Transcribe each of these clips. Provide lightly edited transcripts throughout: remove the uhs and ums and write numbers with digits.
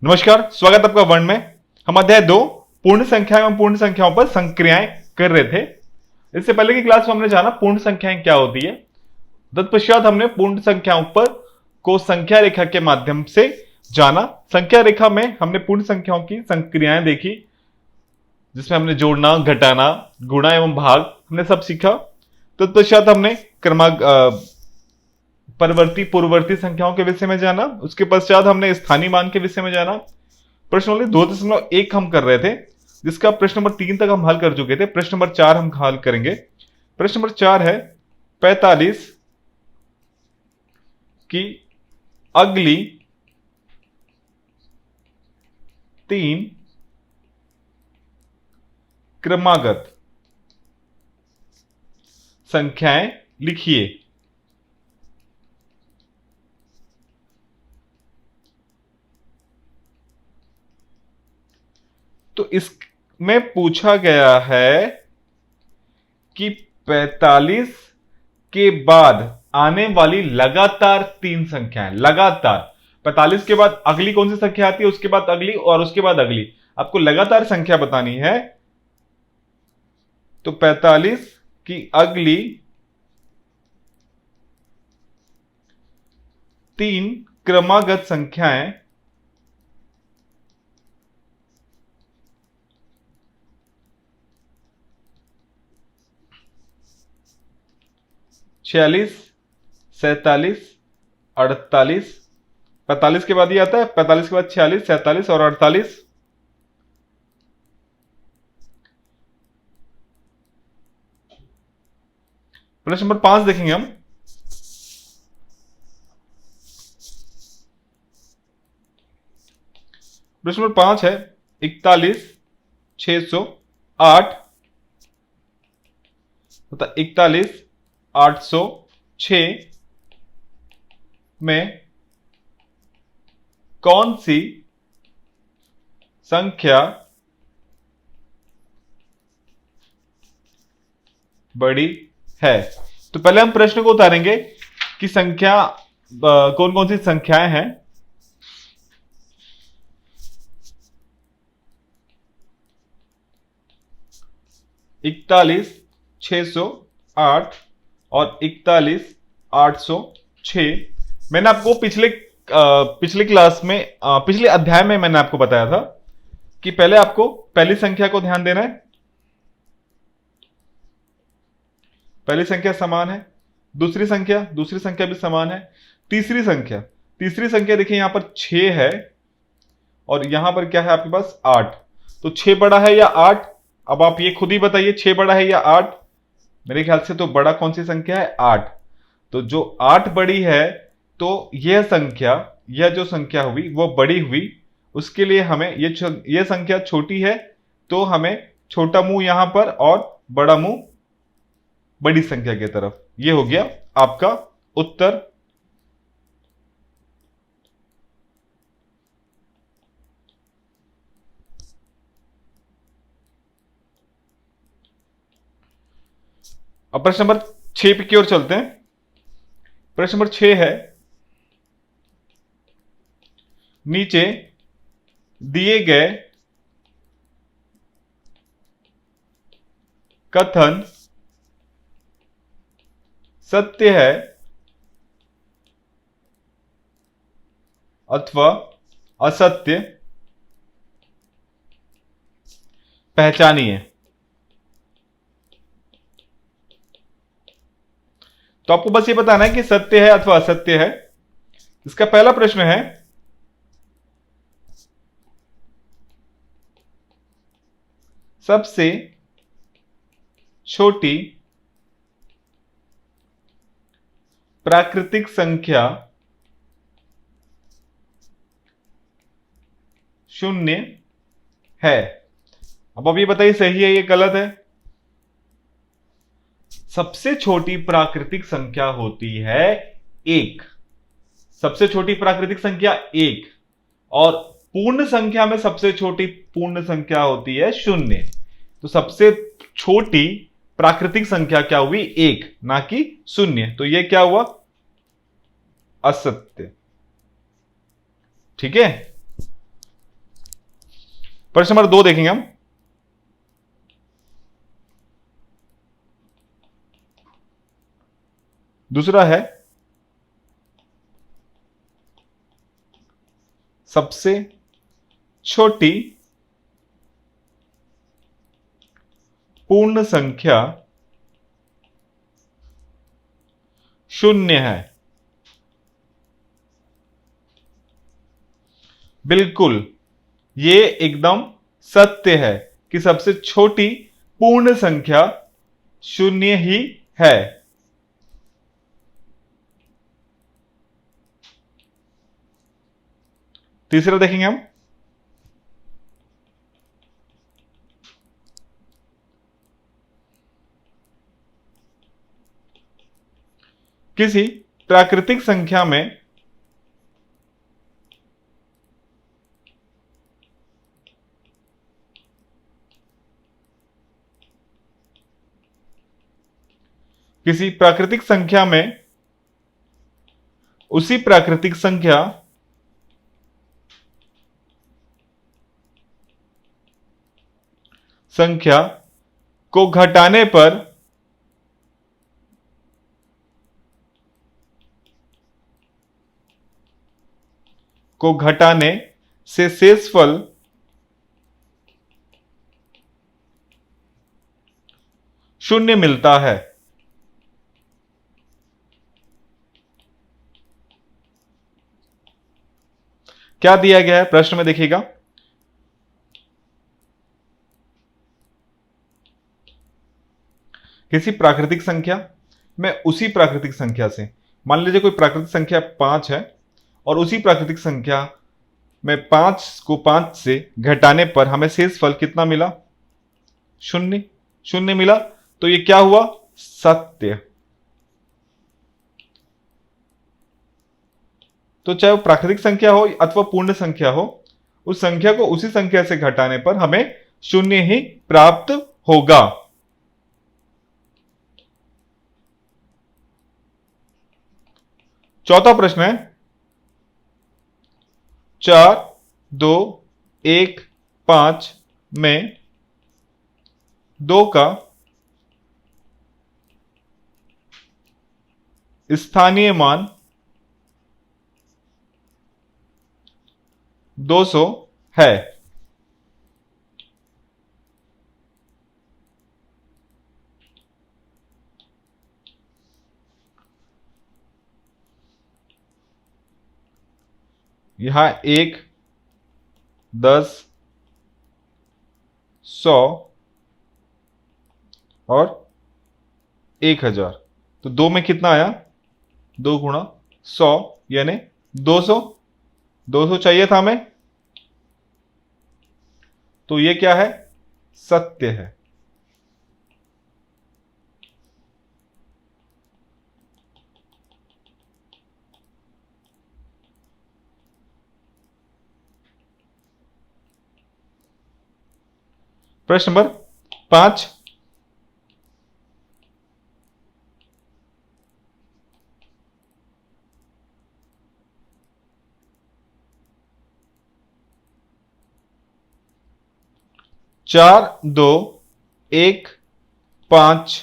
नमस्कार, स्वागत आपका वर्ण में। हम अध्याय 2 पूर्ण संख्या एवं पूर्ण संख्याओं पर संक्रियाएं कर रहे थे। इससे पहले की क्लास में हमने जाना पूर्ण संख्याएं क्या होती है। तत्पश्चात हमने पूर्ण संख्याओं पर को संख्या रेखा के माध्यम से जाना। संख्या रेखा में हमने पूर्ण संख्याओं की संक्रियाएं देखी, जिसमें हमने जोड़ना, घटाना, गुणा एवं भाग हमने सब सीखा। तत्पश्चात हमने क्रमांक परवर्ती पूर्ववर्ती संख्याओं के विषय में जाना। उसके पश्चात हमने स्थानीय मान के विषय में जाना। प्रश्न नंबर 2.1 हम कर रहे थे, जिसका प्रश्न नंबर 3 तक हम हल कर चुके थे। प्रश्न नंबर 4 हम हल करेंगे। प्रश्न नंबर 4 है 45 की अगली 3 क्रमागत संख्याएं लिखिए। तो इसमें पूछा गया है कि 45 के बाद आने वाली लगातार 3 संख्याएं, लगातार 45 के बाद अगली कौन सी संख्या आती है, उसके बाद अगली और उसके बाद अगली, आपको लगातार संख्या बतानी है। तो 45 की अगली 3 क्रमागत संख्याएं छियालीस, 47, 48। 45 के बाद ये आता है, 45 के बाद 46, 47 और 48। प्रश्न नंबर 5 देखेंगे हम। प्रश्न नंबर 5 है 41, 608 तथा 41, 806 में कौन सी संख्या बड़ी है। तो पहले हम प्रश्न को उतारेंगे कि संख्या कौन कौन सी संख्याएं हैं। इकतालीस 608 और 41 806। मैंने आपको पिछले क्लास में पिछले अध्याय में मैंने आपको बताया था कि पहले आपको पहली संख्या को ध्यान देना है। पहली संख्या समान है, दूसरी संख्या भी समान है। तीसरी संख्या देखिए यहां पर 6 है और यहां पर क्या है आपके पास 8। तो 6 बड़ा है या 8? अब आप ये खुद ही बताइए, 6 बड़ा है या 8? मेरे ख्याल से तो बड़ा कौन सी संख्या है? 8। तो जो 8 बड़ी है, तो यह जो संख्या हुई वो बड़ी हुई। उसके लिए हमें ये संख्या छोटी है, तो हमें छोटा मुंह यहां पर और बड़ा मुंह बड़ी संख्या की तरफ। ये हो गया आपका उत्तर। अब प्रश्न नंबर 6 की ओर चलते हैं। प्रश्न नंबर 6 है नीचे दिए गए कथन सत्य है अथवा असत्य पहचानिए। तो आपको बस ये बताना है कि सत्य है अथवा असत्य है। इसका पहला प्रश्न है सबसे छोटी प्राकृतिक संख्या 0 है। अब ये बताइए सही है या गलत है। सबसे छोटी प्राकृतिक संख्या होती है 1। सबसे छोटी प्राकृतिक संख्या 1 और पूर्ण संख्या में सबसे छोटी पूर्ण संख्या होती है 0। तो सबसे छोटी प्राकृतिक संख्या क्या हुई? 1, ना कि 0। तो यह क्या हुआ? असत्य। ठीक है। प्रश्न नंबर 2 देखेंगे हम। दूसरा है सबसे छोटी पूर्ण संख्या शून्य है। बिल्कुल, ये एकदम सत्य है कि सबसे छोटी पूर्ण संख्या शून्य ही है। तीसरा देखेंगे हम। किसी प्राकृतिक संख्या में किसी प्राकृतिक संख्या में उसी प्राकृतिक संख्या को घटाने पर से शेषफल शून्य मिलता है। क्या दिया गया है प्रश्न में देखिएगा। किसी प्राकृतिक संख्या में उसी प्राकृतिक संख्या से, मान लीजिए कोई प्राकृतिक संख्या 5 है और उसी प्राकृतिक संख्या में 5 को 5 से घटाने पर हमें शेषफल कितना मिला? शून्य। शून्य मिला तो ये क्या हुआ? सत्य। तो चाहे वो प्राकृतिक संख्या हो अथवा पूर्ण संख्या हो, उस संख्या को उसी संख्या से घटाने पर हमें शून्य ही प्राप्त होगा। चौथा प्रश्न है 4, 2, 1, 5 में 2 का स्थानीय मान 200 है। यहां 1, 10, 100 और 1000, तो 2 में कितना आया? 2 गुणा 100 यानी 200। 200 चाहिए था हमें, तो ये क्या है? सत्य है। प्रश्न नंबर 5, 4, 2, 1, 5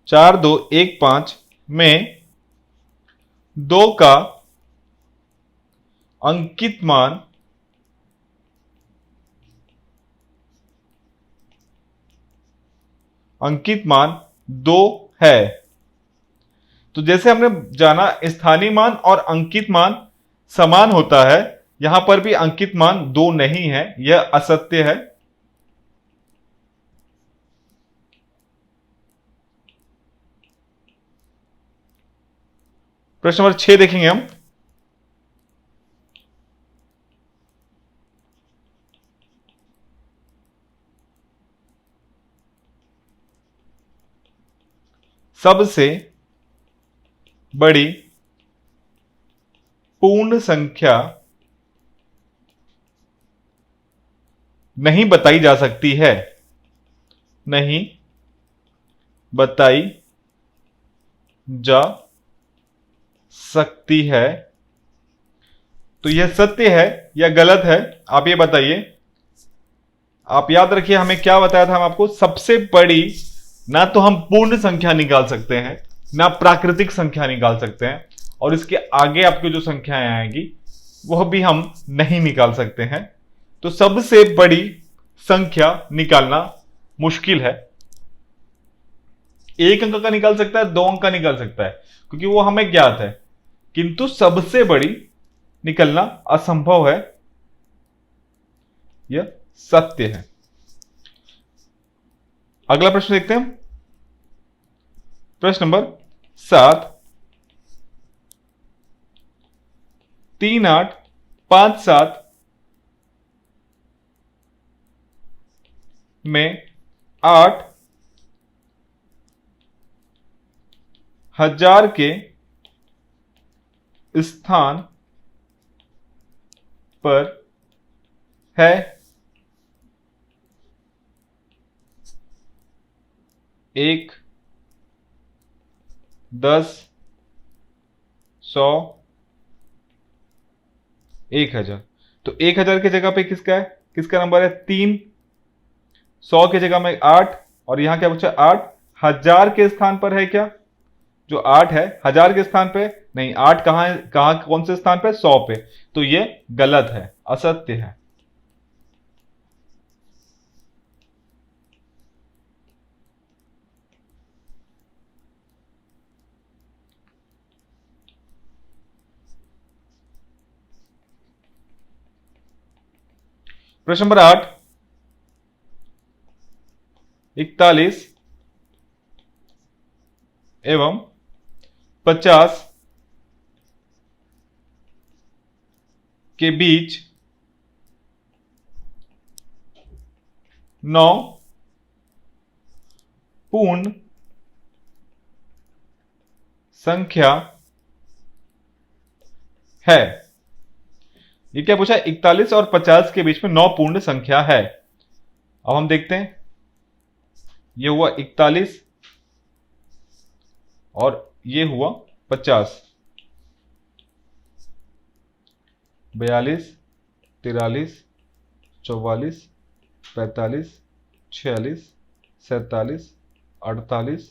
4, 2, 1, 5 में 2 का अंकित मान अंकित मान 2 है। तो जैसे हमने जाना स्थानीय मान और अंकित मान समान होता है, यहां पर भी अंकित मान 2 नहीं है, यह असत्य है। प्रश्न नंबर 6 देखेंगे हम। सबसे बड़ी पूर्ण संख्या नहीं बताई जा सकती है। नहीं बताई जा सकती है। तो यह सत्य है या गलत है, आप ये बताइए। आप याद रखिए हमें क्या बताया था, हम आपको सबसे बड़ी, ना तो हम पूर्ण संख्या निकाल सकते हैं, ना प्राकृतिक संख्या निकाल सकते हैं, और इसके आगे आपकी जो संख्याएं आएंगी वह भी हम नहीं निकाल सकते हैं। तो सबसे बड़ी संख्या निकालना मुश्किल है। एक अंक का निकाल सकता है, दो अंक का निकाल सकता है, क्योंकि वो हमें ज्ञात है, किंतु सबसे बड़ी निकलना असंभव है, यह सत्य है। अगला प्रश्न देखते हैं, प्रश्न नंबर 7। 3 8 5 7 में 8 हजार के स्थान पर है 1 10 100 1000। तो 1000 की जगह पे किसका है, किसका नंबर है 3, 100 की जगह में 8, और यहां क्या पूछा 8 हजार के स्थान पर है क्या, जो 8 है हजार के स्थान पे नहीं, 8 कहां कहां कौन से स्थान पे 100 पे, तो ये गलत है, असत्य है। प्रश्न नंबर 8। 41 एवं 50 के बीच 9 पूर्ण संख्या है। ये क्या पूछा, 41 और 50 के बीच में 9 पूर्ण संख्या है। अब हम देखते हैं, ये हुआ 41 और ये हुआ 50। 42 43 44 45 46 47 48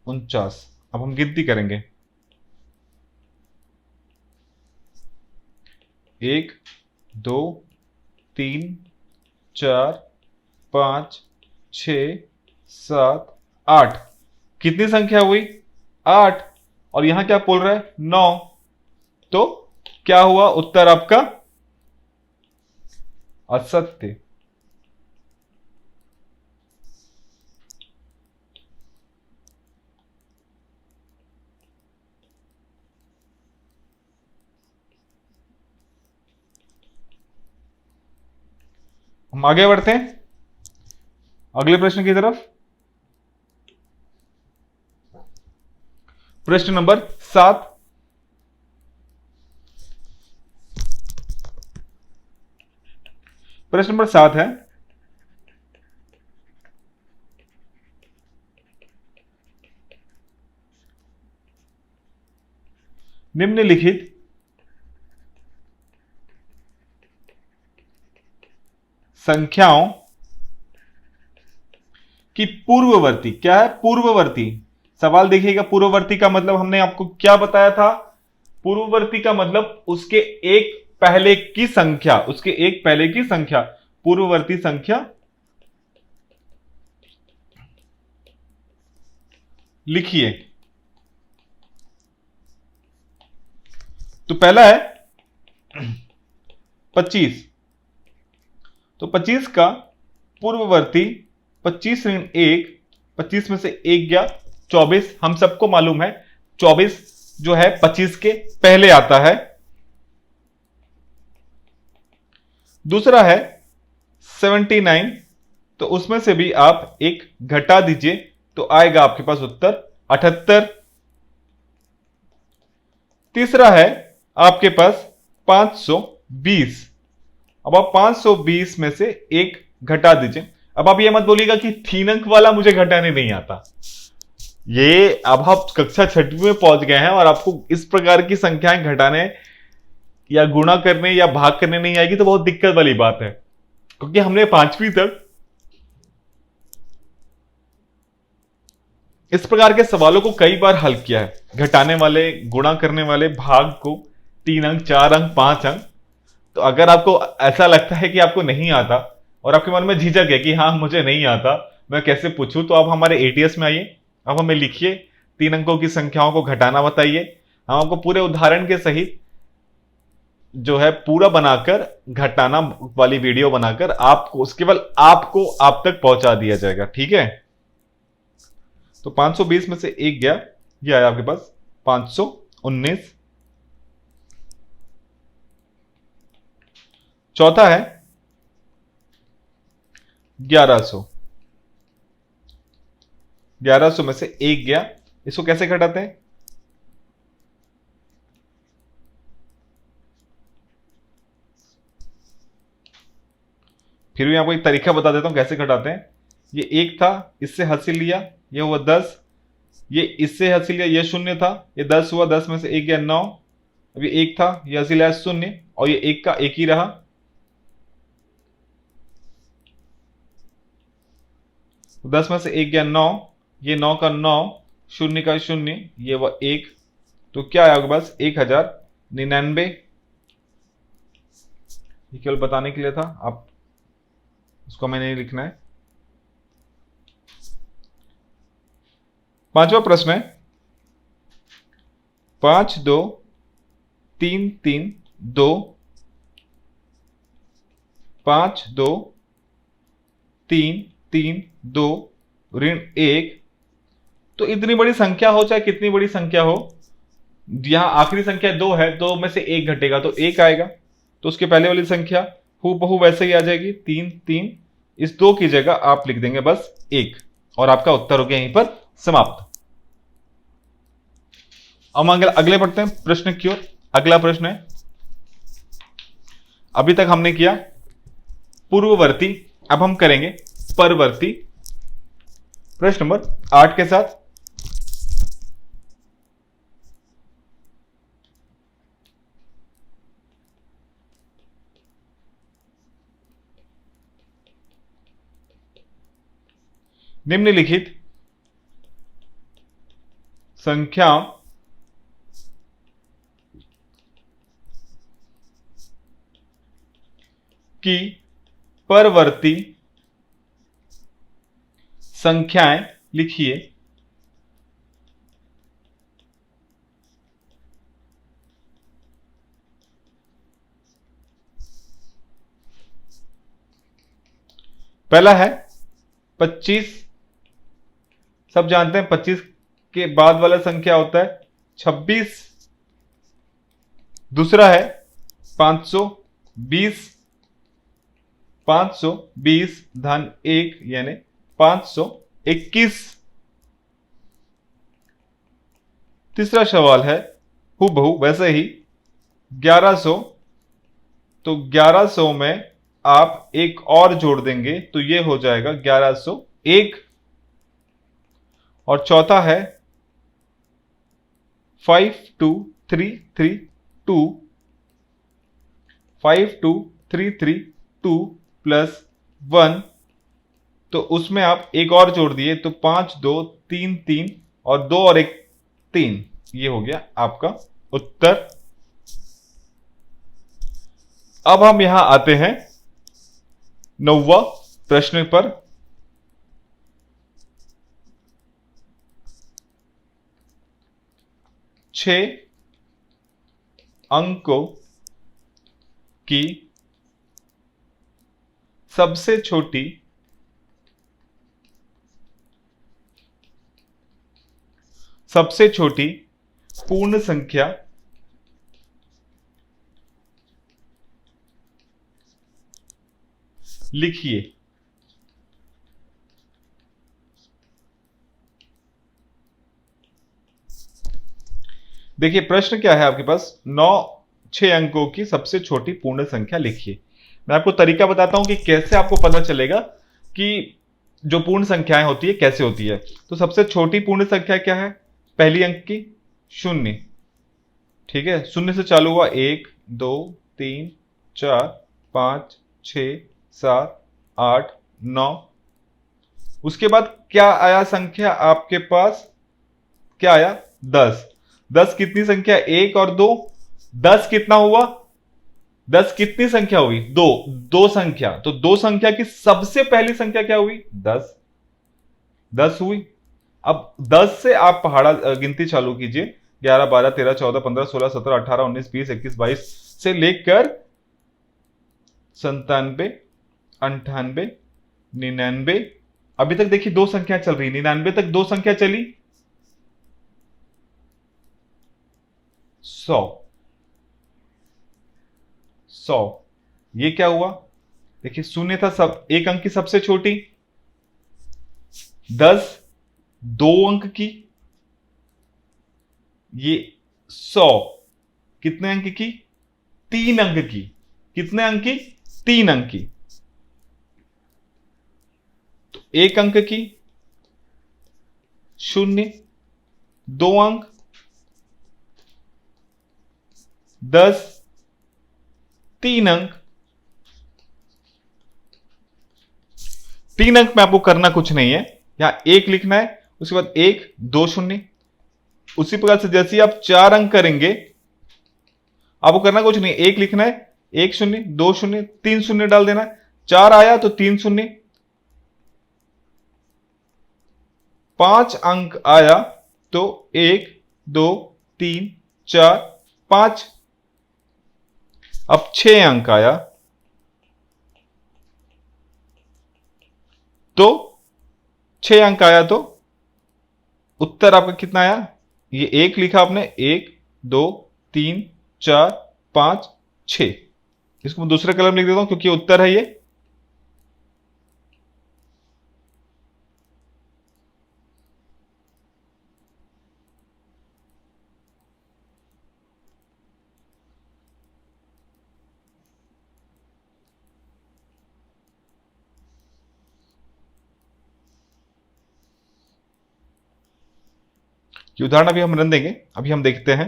49। अब हम गिनती करेंगे, 1 2 3 4 5 6 7 8। कितनी संख्या हुई 8, और यहां क्या बोल रहा है 9। तो क्या हुआ उत्तर आपका असत्य। हम आगे बढ़ते हैं अगले प्रश्न की तरफ। प्रश्न नंबर 7। प्रश्न नंबर 7 है, निम्नलिखित संख्याओं की पूर्ववर्ती, क्या है पूर्ववर्ती, सवाल देखिएगा, पूर्ववर्ती का मतलब हमने आपको क्या बताया था, पूर्ववर्ती का मतलब उसके एक पहले की संख्या, उसके एक पहले की संख्या, पूर्ववर्ती संख्या लिखिए। तो पहला है 25। तो 25 का पूर्ववर्ती 25 ऋण 1, 25 में से 1 गया 24। हम सबको मालूम है 24 जो है 25 के पहले आता है। दूसरा है 79, तो उसमें से भी आप एक घटा दीजिए तो आएगा आपके पास उत्तर 78। तीसरा है आपके पास 520। अब आप 520 में से एक घटा दीजिए। अब आप ये मत बोलिएगा कि 3 अंक वाला मुझे घटाने नहीं आता, ये अब आप कक्षा छठवीं में पहुंच गए हैं और आपको इस प्रकार की संख्याएं घटाने या गुणा करने या भाग करने नहीं आएगी तो बहुत दिक्कत वाली बात है, क्योंकि हमने पांचवी तक इस प्रकार के सवालों को कई बार हल किया है, घटाने वाले, गुणा करने वाले, भाग को 3 अंक, 4 अंक, 5 अंक। तो अगर आपको ऐसा लगता है कि आपको नहीं आता और आपके मन में झिझक है कि हाँ मुझे नहीं आता, मैं कैसे पूछूं, तो आप हमारे एटीएस में आइए, अब हमें लिखिए 3 अंकों की संख्याओं को घटाना बताइए। हम आपको पूरे उदाहरण के सहित जो है पूरा बनाकर घटाना वाली वीडियो बनाकर आपको केवल आपको आप तक पहुंचा दिया जाएगा, ठीक है। तो 520 में से एक गया, ये आया आपके पास 519। चौथा है 1100। 1100 में से एक गया, इसको कैसे घटाते हैं? फिर भी आपको एक तरीका बता देता हूं कैसे घटाते हैं। ये एक था, इससे हासिल लिया, ये हुआ 10, ये इससे हासिल लिया, ये शून्य था, ये 10 हुआ, 10 में से एक गया 9, अब ये एक था, ये हासिल आया 0 और ये एक का एक ही रहा। तो 10 में से एक गया 9, ये 9 का 9, 0 का 0, ये हुआ 1। तो क्या आया आपके पास? 1099। ये केवल बताने के लिए था, आप उसको मैंने नहीं लिखना है। पांचवा प्रश्न है 5 2 3 3 2 5 2 3 3 2 ऋण 1। तो इतनी बड़ी संख्या हो चाहे कितनी बड़ी संख्या हो, यहां आखिरी संख्या 2 है, 2 में से 1 घटेगा तो 1 आएगा, तो उसके पहले वाली संख्या हूबहू वैसे ही आ जाएगी 3 3। इस 2 की जगह आप लिख देंगे बस 1 और आपका उत्तर हो गया यहीं पर समाप्त। अब अगले बढ़ते हैं प्रश्न की ओर। अगला प्रश्न है, अभी तक हमने किया पूर्ववर्ती, अब हम करेंगे परवर्ती। प्रश्न नंबर 8 के साथ निम्नलिखित संख्या की परवर्ती संख्याएं लिखिए। पहला है 25, सब जानते हैं 25 के बाद वाला संख्या होता है 26। दूसरा है 520, 520 धन 1 यानी 521। तीसरा सवाल है हूबहू वैसे ही 1100, तो 1100 में आप एक और जोड़ देंगे तो ये हो जाएगा 1101। और चौथा है 52332, 52332 प्लस 1, तो उसमें आप एक और जोड़ दिए तो 5 2 3 3 और 2 और 1 3, ये हो गया आपका उत्तर। अब हम यहां आते हैं 9वां प्रश्न पर। छह अंकों की सबसे छोटी पूर्ण संख्या लिखिए। देखिए प्रश्न क्या है आपके पास, 6 अंकों की सबसे छोटी पूर्ण संख्या लिखिए। मैं आपको तरीका बताता हूं कि कैसे आपको पता चलेगा कि जो पूर्ण संख्याएं होती है कैसे होती है। तो सबसे छोटी पूर्ण संख्या क्या है, पहली अंक की, शून्य। ठीक है, शून्य से चालू हुआ, 1 2 3 4 5 6 7 8 9। उसके बाद क्या आया संख्या आपके पास, क्या आया, 10। 10 कितनी संख्या, 1 और 2। 10 कितना हुआ, 10 कितनी संख्या हुई, दो, दो संख्या। तो दो संख्या की सबसे पहली संख्या क्या हुई, 10। 10 हुई। अब 10 से आप पहाड़ा गिनती चालू कीजिए, 11 12 13 14 15 16 17 18 19 20 21 22 से लेकर 97 98 99। अभी तक देखिए दो संख्या चल रही, 99 तक दो संख्या चली, 100। 100 ये क्या हुआ, देखिए शून्य था, सब एक अंक की सबसे छोटी, 10 दो अंक की, ये 100 कितने अंक की, 3 अंक की। कितने अंक की, 3 अंक की। तो एक अंक की, शून्य, दो अंक, 10, 3 अंक। 3 अंक में आपको करना कुछ नहीं है, यहां एक लिखना है, उसके बाद 1 2 शून्य। उसी प्रकार से जैसे ही आप 4 अंक करेंगे, आपको करना कुछ नहीं, एक लिखना है, 1 शून्य 2 शून्य 3 शून्य डाल देना है। 4 आया तो 3 शून्य, 5 अंक आया तो 1 2 3 4 5। अब 6 अंक आया तो 6 अंक आया तो उत्तर आपका कितना आया, ये एक लिखा आपने, 1 2 3 4 5 6। इसको मैं दूसरे कलम लिख देता हूं क्योंकि उत्तर है ये। ये उदाहरण अभी हम रन देंगे, अभी हम देखते हैं।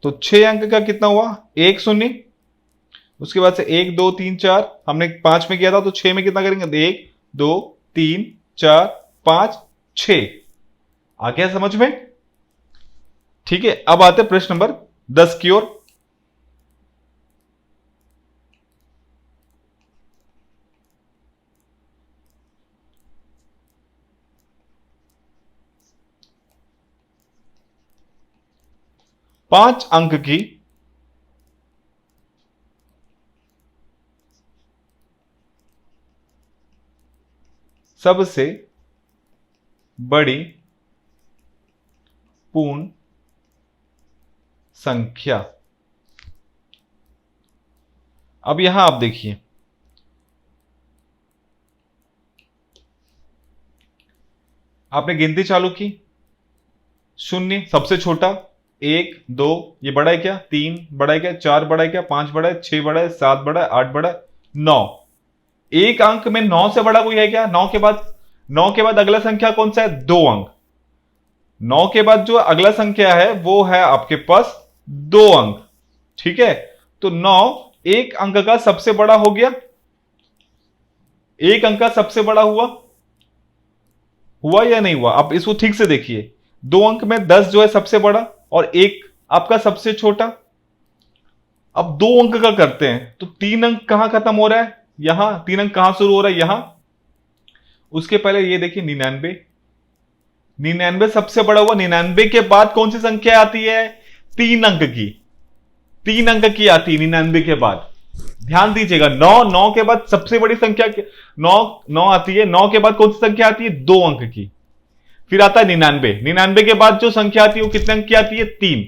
तो 6 अंक का कितना हुआ, 1 शून्य, उसके बाद से 1 2 3 4, हमने 5 में किया था तो 6 में कितना करेंगे, 1 2 3 4 5 6। आ गया समझ में। ठीक है, अब आते प्रश्न नंबर 10 की ओर। पांच अंक की सबसे बड़ी पूर्ण संख्या। अब यहां आप देखिए, आपने गिनती चालू की, शून्य सबसे छोटा, 1 2 ये बड़ा है क्या, 3 बड़ा है क्या, 4 बड़ा है क्या, 5 बड़ा है, 6 बड़ा है, 7 बड़ा है, 8 बड़ा है, 9। एक अंक में 9 से बड़ा कोई है क्या, 9 के बाद अगला संख्या कौन सा है, 2 अंक। 9 के बाद जो अगला संख्या है वो है आपके पास 2 अंक। ठीक है, तो 9 एक अंक का सबसे बड़ा हो गया, एक अंक का सबसे बड़ा हुआ, हुआ या नहीं हुआ। अब इसको ठीक से देखिए, 2 अंक में 10 जो है सबसे बड़ा और एक आपका सबसे छोटा। अब 2 अंक का करते हैं तो 3 अंक कहां खत्म हो रहा है, यहां। 3 अंक कहां शुरू हो रहा है, यहां। उसके पहले ये देखिए 99, 99 सबसे बड़ा हुआ। 99 के बाद कौन सी संख्या आती है, 3 अंक की, 3 अंक की आती है 99 के बाद। ध्यान दीजिएगा, 9 9 के बाद सबसे बड़ी संख्या 9 9 आती है। 9 के बाद कौन सी संख्या आती है, 2 अंक की। फिर आता है 99, 99 के बाद जो संख्या आती है वो कितने अंक की आती है, 3।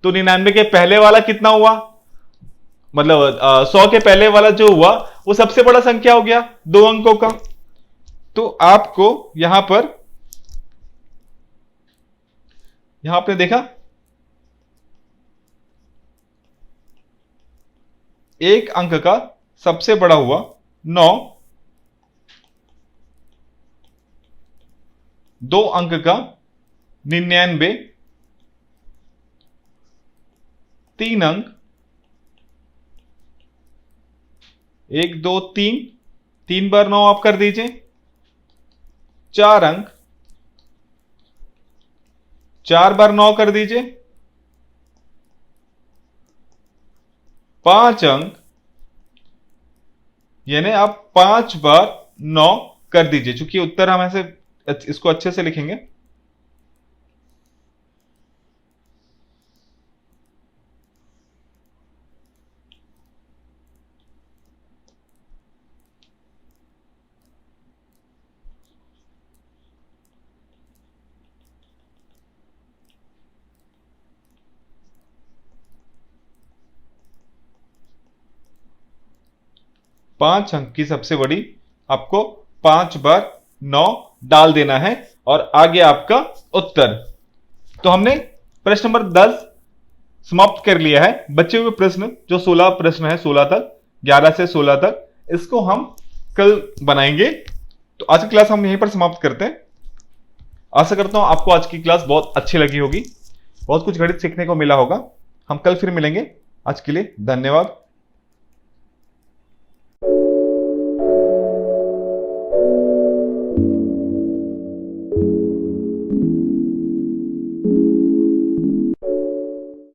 तो 99 के पहले वाला कितना हुआ, मतलब 100 के पहले वाला जो हुआ वो सबसे बड़ा संख्या हो गया 2 अंकों का। तो आपको यहां पर, यहां आपने देखा एक अंक का सबसे बड़ा हुआ 9, 2 अंक का 99, 3 अंक, 1 2 3, 3 बार 9 आप कर दीजिए, 4 अंक, 4 बार 9 कर दीजिए, 5 अंक, यानी आप 5 बार 9 कर दीजिए। चूंकि उत्तर हम ऐसे इसको अच्छे से लिखेंगे, पांच अंक की सबसे बड़ी आपको 5 बार 9 डाल देना है और आगे आपका उत्तर। तो हमने प्रश्न नंबर 10 समाप्त कर लिया है। बचे हुए प्रश्न जो 16 प्रश्न है, 16 तक, 11 से 16 तक, इसको हम कल बनाएंगे। तो आज की क्लास हम यहीं पर समाप्त करते हैं। आशा करता हूं आपको आज की क्लास बहुत अच्छी लगी होगी, बहुत कुछ गणित सीखने को मिला होगा। हम कल फिर मिलेंगे। आज के लिए धन्यवाद।